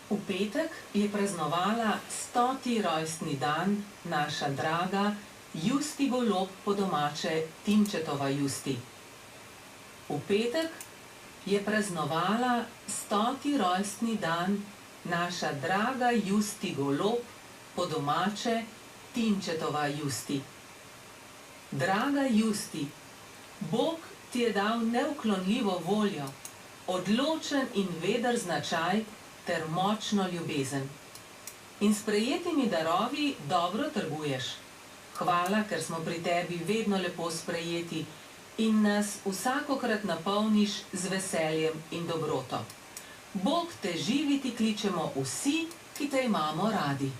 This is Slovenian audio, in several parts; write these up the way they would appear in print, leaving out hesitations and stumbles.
V petek je praznovala 100. rojstni dan naša draga Justi Golob, po domače Timčetova Justi. V petek je praznovala 100. rojstni dan naša draga Justi Golob, po domače Timčetova Justi. Draga Justi, Bog ti je dal neuklonljivo voljo, odločen in veder značaj ter močno ljubezen. In s prejetimi darovi dobro trguješ. Hvala, ker smo pri tebi vedno lepo sprejeti in nas vsakokrat napolniš z veseljem in dobroto. Bog te živiti kličemo vsi, ki te imamo radi.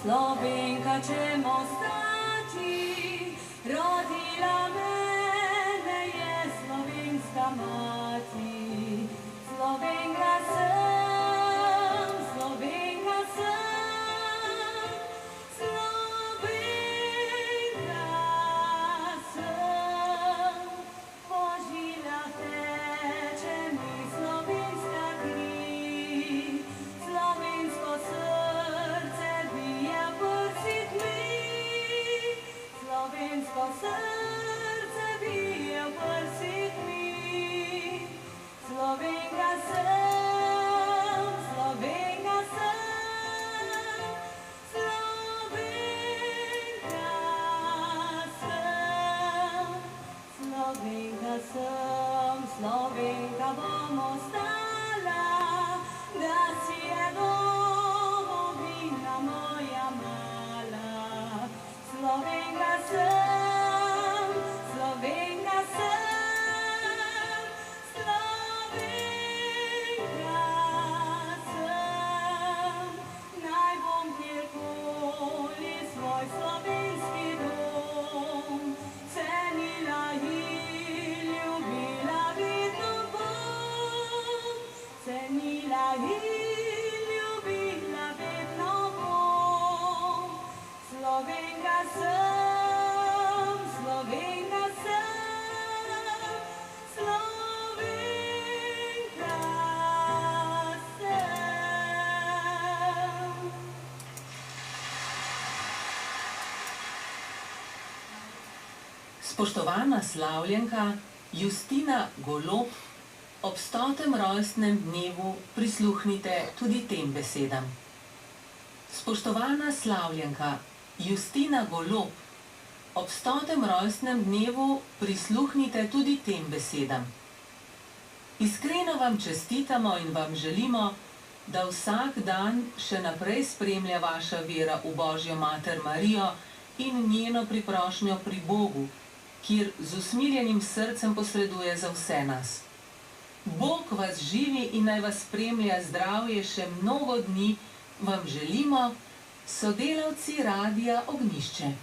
Slovenka ćemo stati, rodila mene je slovenska mati. Slovenka sem, Slovenka sem, Slovenka sem. Po žilah teče mi slovenska kri, slovensko srce bije v srcih mi, slovensko srce. sem, Slovenka sem, Slovenka sem. Naj bom kjerkoli svoj slovenski dom cenila in ljubila vedno bom. Cenila in ljubila vedno bom. Slovenka sem, Slovenka sem, Slovenka sem. Spoštovana slavljenka Justina Golob, ob 100. rojstnem dnevu prisluhnite tudi tem besedam. Spoštovana slavljenka Justina Golob, ob 100. rojstnem dnevu prisluhnite tudi tem besedam. Iskreno vam čestitamo in vam želimo, da vsak dan še naprej spremlja vaša vera v Božjo mater Marijo in njeno priprošnjo pri Bogu, kjer z usmiljenim srcem posreduje za vse nas. Bog vas živi in naj vas spremlja zdravje še mnogo dni, vam želimo, sodelavci Radia Ognjišče.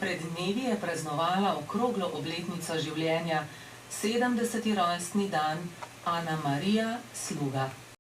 Pred dnevi je praznovala okroglo obletnico življenja, 70. rojstni dan Ana Marija Sluga.